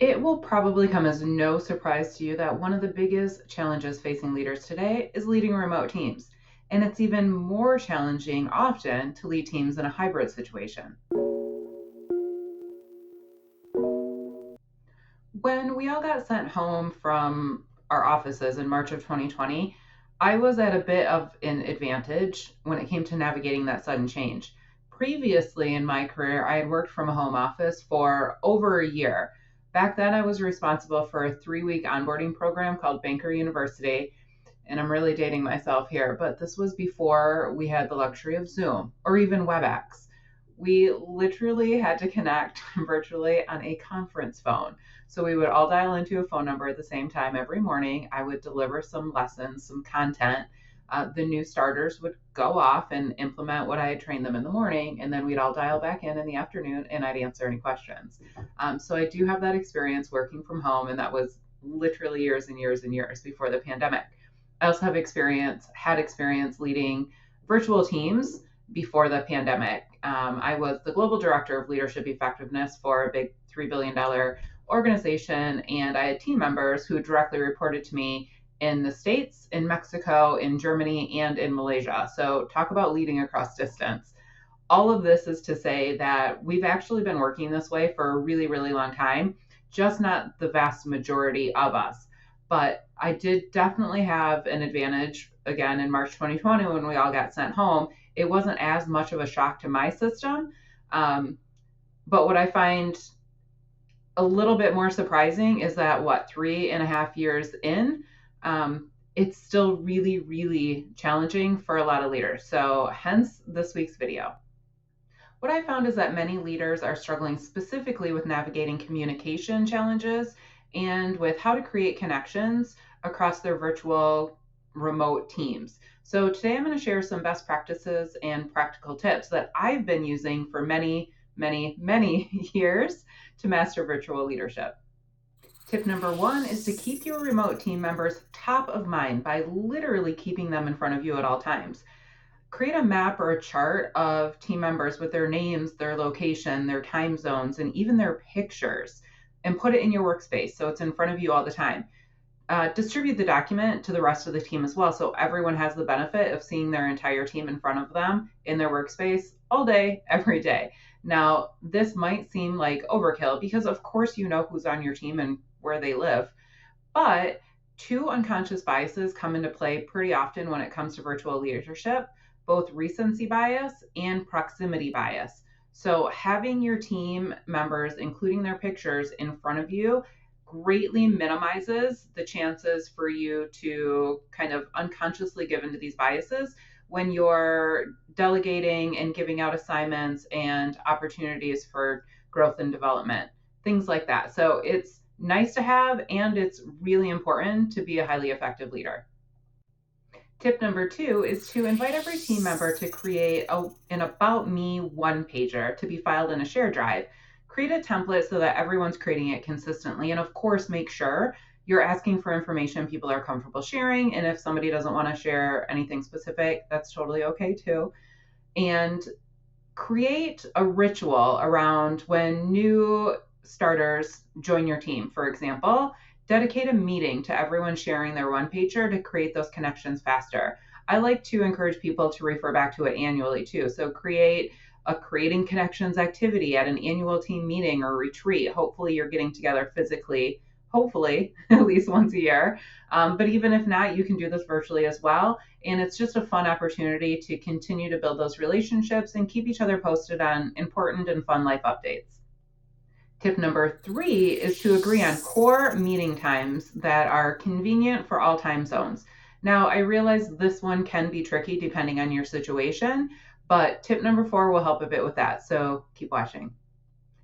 It will probably come as no surprise to you that one of the biggest challenges facing leaders today is leading remote teams. And it's even more challenging often to lead teams in a hybrid situation. When we all got sent home from our offices in March of 2020, I was at a bit of an advantage when it came to navigating that sudden change. Previously in my career, I had worked from a home office for over a year. Back then, I was responsible for a 3 week onboarding program called Banker University. And I'm really dating myself here, but this was before we had the luxury of Zoom or even WebEx. We literally had to connect virtually on a conference phone. So we would all dial into a phone number at the same time every morning. I would deliver some lessons, some content. The new starters would go off and implement what I had trained them in the morning, and then we'd all dial back in the afternoon and I'd answer any questions. So I do have that experience working from home, and that was literally years and years and years before the pandemic. I also had experience leading virtual teams before the pandemic. I was the global director of leadership effectiveness for a big $3 billion organization, and I had team members who directly reported to me in the States, in Mexico, in Germany, and in Malaysia. So, talk about leading across distance. All of this is to say that we've actually been working this way for a really, really long time, just not the vast majority of us. But I did definitely have an advantage again in March 2020 when we all got sent home. It wasn't as much of a shock to my system. Um, but what I find a little bit more surprising is that, 3.5 years in, it's still really, really challenging for a lot of leaders. So, hence this week's video. What I found is that many leaders are struggling specifically with navigating communication challenges and with how to create connections across their virtual remote teams. So today I'm going to share some best practices and practical tips that I've been using for many, many, many years to master virtual leadership. Tip number one is to keep your remote team members top of mind by literally keeping them in front of you at all times. Create a map or a chart of team members with their names, their location, their time zones, and even their pictures, and put it in your workspace so it's in front of you all the time. Distribute the document to the rest of the team as well, so everyone has the benefit of seeing their entire team in front of them in their workspace all day, every day. Now, this might seem like overkill because, of course, you know who's on your team and where they live, but two unconscious biases come into play pretty often when it comes to virtual leadership, both recency bias and proximity bias. So, having your team members, including their pictures, in front of you greatly minimizes the chances for you to kind of unconsciously give into these biases when you're delegating and giving out assignments and opportunities for growth and development, things like that. So, it's nice to have, and it's really important to be a highly effective leader. Tip number two is to invite every team member to create an About Me one pager to be filed in a shared drive. Create a template so that everyone's creating it consistently. And of course, make sure you're asking for information people are comfortable sharing. And if somebody doesn't want to share anything specific, that's totally okay too. And create a ritual around when new starters join your team. For example, dedicate a meeting to everyone sharing their one pager to create those connections faster. I like to encourage people to refer back to it annually too. So create a creating connections activity at an annual team meeting or retreat. Hopefully you're getting together physically, hopefully at least once a year. But even if not, you can do this virtually as well. And it's just a fun opportunity to continue to build those relationships and keep each other posted on important and fun life updates. Tip number three is to agree on core meeting times that are convenient for all time zones. Now, I realize this one can be tricky depending on your situation, but tip number four will help a bit with that. So keep watching.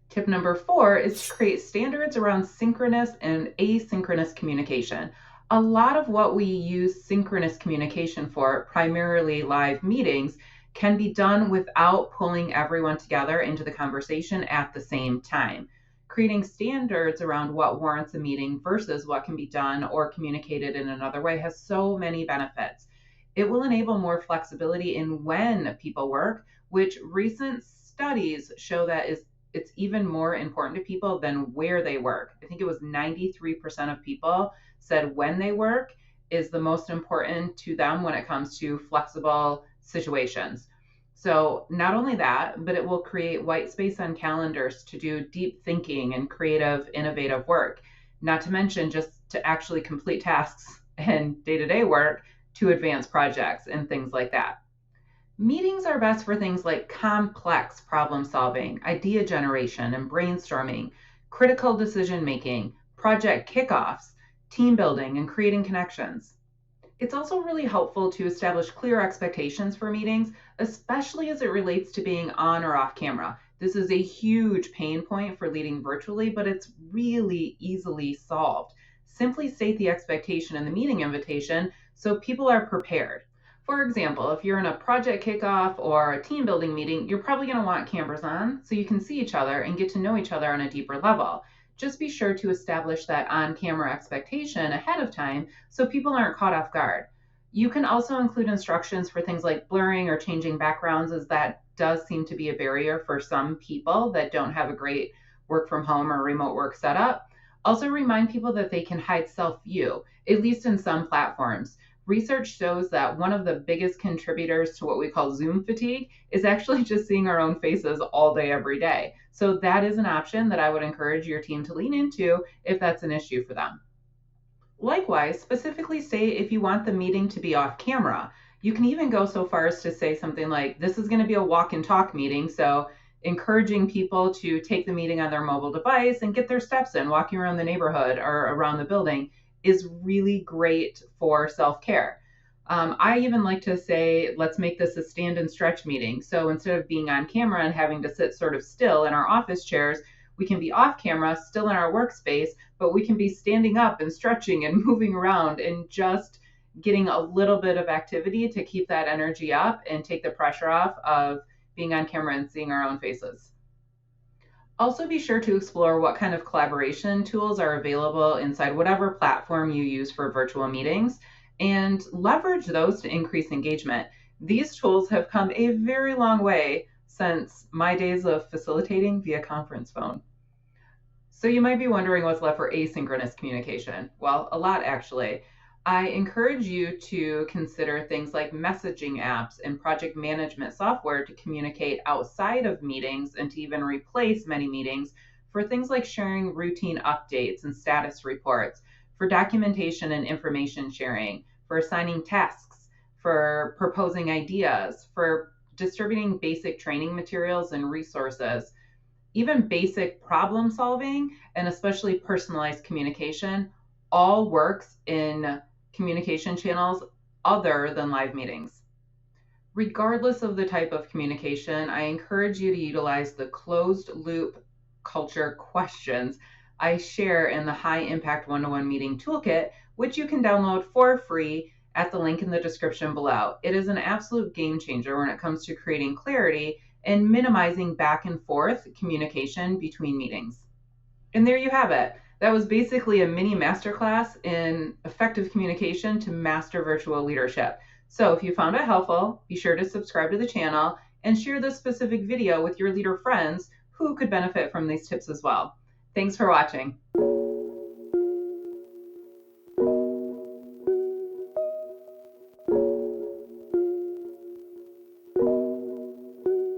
Tip number four is to create standards around synchronous and asynchronous communication. A lot of what we use synchronous communication for, primarily live meetings, can be done without pulling everyone together into the conversation at the same time. Creating standards around what warrants a meeting versus what can be done or communicated in another way has so many benefits. It will enable more flexibility in when people work, which recent studies show that is it's even more important to people than where they work. I think it was 93% of people said when they work is the most important to them when it comes to flexible situations. So, not only that, but it will create white space on calendars to do deep thinking and creative, innovative work, not to mention just to actually complete tasks and day to day work to advance projects and things like that. Meetings are best for things like complex problem solving, idea generation and brainstorming, critical decision making, project kickoffs, team building, and creating connections. It's also really helpful to establish clear expectations for meetings, especially as it relates to being on or off camera. This is a huge pain point for leading virtually, but it's really easily solved. Simply state the expectation in the meeting invitation so people are prepared. For example, if you're in a project kickoff or a team building meeting, you're probably going to want cameras on so you can see each other and get to know each other on a deeper level. Just be sure to establish that on camera expectation ahead of time so people aren't caught off guard. You can also include instructions for things like blurring or changing backgrounds, as that does seem to be a barrier for some people that don't have a great work from home or remote work setup. Also, remind people that they can hide self view, at least in some platforms. Research shows that one of the biggest contributors to what we call Zoom fatigue is actually just seeing our own faces all day, every day. So that is an option that I would encourage your team to lean into if that's an issue for them. Likewise, specifically say if you want the meeting to be off camera. You can even go so far as to say something like, this is going to be a walk and talk meeting, so encouraging people to take the meeting on their mobile device and get their steps in, walking around the neighborhood or around the building is really great for self-care. I even like to say, let's make this a stand and stretch meeting. So instead of being on camera and having to sit sort of still in our office chairs, we can be off camera, still in our workspace, but we can be standing up and stretching and moving around and just getting a little bit of activity to keep that energy up and take the pressure off of being on camera and seeing our own faces. Also, be sure to explore what kind of collaboration tools are available inside whatever platform you use for virtual meetings and leverage those to increase engagement. These tools have come a very long way since my days of facilitating via conference phone. So you might be wondering what's left for asynchronous communication. Well, a lot actually. I encourage you to consider things like messaging apps and project management software to communicate outside of meetings and to even replace many meetings for things like sharing routine updates and status reports, for documentation and information sharing, for assigning tasks, for proposing ideas, for distributing basic training materials and resources. Even basic problem solving and especially personalized communication all works in communication channels other than live meetings. Regardless of the type of communication, I encourage you to utilize the closed loop culture questions I share in the High Impact One-to-One Meeting Toolkit, which you can download for free at the link in the description below. It is an absolute game changer when it comes to creating clarity and minimizing back and forth communication between meetings. And there you have it. That was basically a mini masterclass in effective communication to master virtual leadership. So if you found it helpful, be sure to subscribe to the channel and share this specific video with your leader friends who could benefit from these tips as well. Thanks for watching.